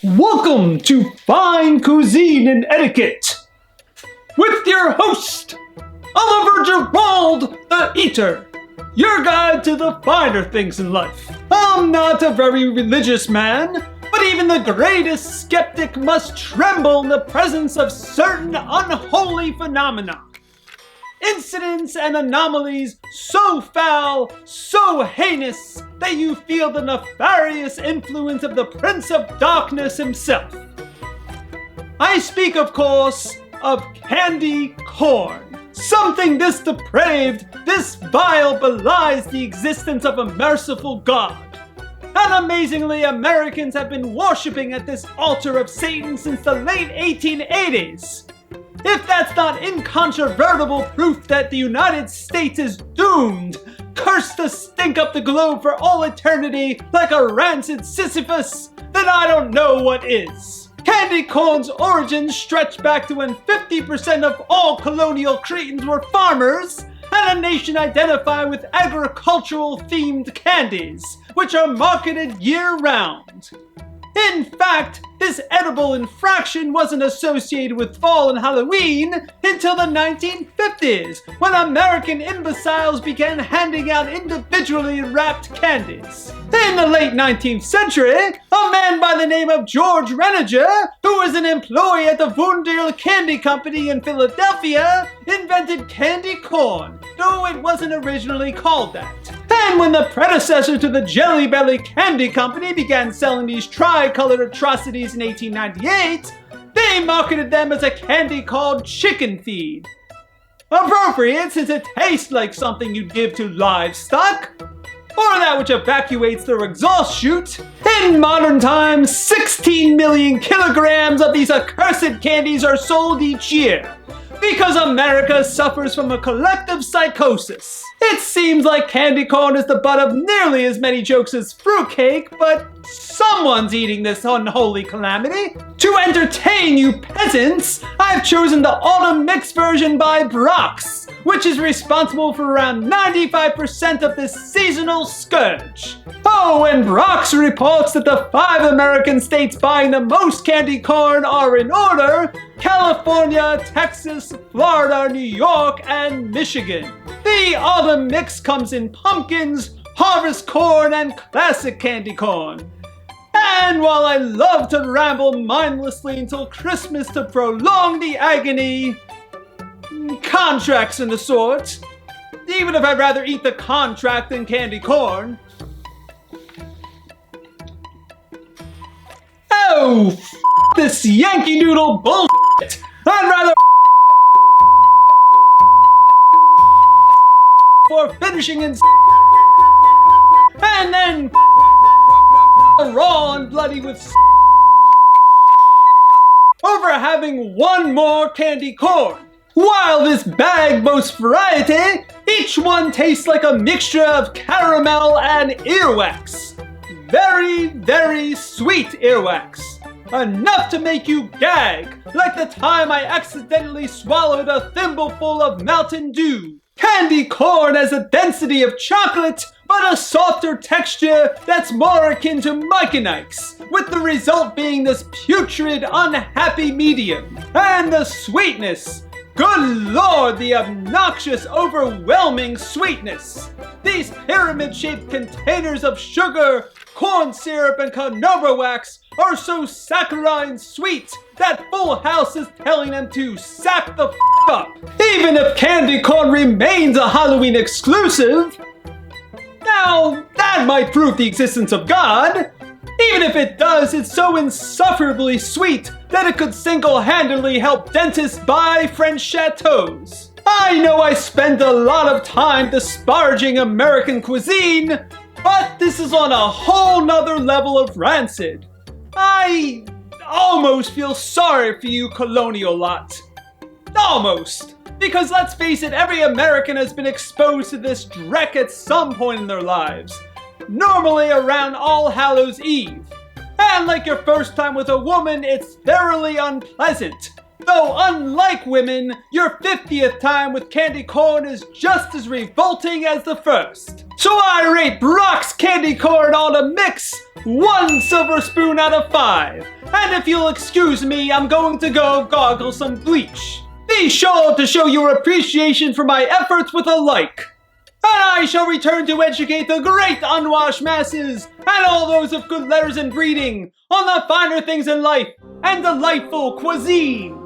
Welcome to Fine Cuisine and Etiquette with your host, Oliver Gerald the Eater, your guide to the finer things in life. I'm not a very religious man, but even the greatest skeptic must tremble in the presence of certain unholy phenomena. Incidents and anomalies so foul, so heinous, that you feel the nefarious influence of the Prince of Darkness himself. I speak, of course, of candy corn. Something this depraved, this vile belies the existence of a merciful God. And amazingly, Americans have been worshipping at this altar of Satan since the late 1880s. If that's not incontrovertible proof that the United States is doomed, cursed to stink up the globe for all eternity like a rancid Sisyphus, then I don't know what is. Candy corn's origins stretch back to when 50% of all colonial Cretans were farmers, and a nation identified with agricultural-themed candies, which are marketed year-round. In fact, this edible infraction wasn't associated with fall and Halloween until the 1950s, when American imbeciles began handing out individually wrapped candies. In the late 19th century, a man by the name of George Renninger, who was an employee at the Wunderl Candy Company in Philadelphia, invented candy corn, though it wasn't originally called that. And when the predecessor to the Jelly Belly Candy Company began selling these tri-colored atrocities in 1898, they marketed them as a candy called chicken feed. Appropriate, since it tastes like something you'd give to livestock, or that which evacuates their exhaust chute. In modern times, 16 million kilograms of these accursed candies are sold each year, because America suffers from a collective psychosis. It seems like candy corn is the butt of nearly as many jokes as fruitcake, but someone's eating this unholy calamity. To entertain you peasants, I've chosen the autumn mix version by Brock's, which is responsible for around 95% of this seasonal scourge. Oh, and Brock's reports that the 5 American states buying the most candy corn are in order: California, Texas, Florida, New York, and Michigan. The autumn mix comes in pumpkins, harvest corn, and classic candy corn. And while I love to ramble mindlessly until Christmas to prolong the agony, contracts and the sort, even if I'd rather eat the contract than candy corn. Oh, this Yankee Doodle bullshit! I'd rather for finishing in and then raw and bloody with over having one more candy corn. While this bag boasts variety, each one tastes like a mixture of caramel and earwax. Very, very sweet earwax. Enough to make you gag, like the time I accidentally swallowed a thimbleful of Mountain Dew. Candy corn has a density of chocolate, but a softer texture that's more akin to Mike and Ike's, with the result being this putrid, unhappy medium. And the sweetness! Good Lord, the obnoxious, overwhelming sweetness! These pyramid-shaped containers of sugar, corn syrup, and carnauba wax are so saccharine sweet that Full House is telling them to sack the up. Even if candy corn remains a Halloween exclusive, now that might prove the existence of God. Even if it does, it's so insufferably sweet that it could single-handedly help dentists buy French chateaus. I know I spend a lot of time disparaging American cuisine, but this is on a whole nother level of rancid. I almost feel sorry for you colonial lot. Almost. Because let's face it, every American has been exposed to this dreck at some point in their lives. Normally around All Hallows Eve. And like your first time with a woman, it's thoroughly unpleasant. Though unlike women, your 50th time with candy corn is just as revolting as the first. So I rate Brock's Candy Corn Autumn Mix 1 silver spoon out of 5. And if you'll excuse me, I'm going to go goggle some bleach. Be sure to show your appreciation for my efforts with a like. And I shall return to educate the great unwashed masses and all those of good letters and breeding on the finer things in life and delightful cuisine.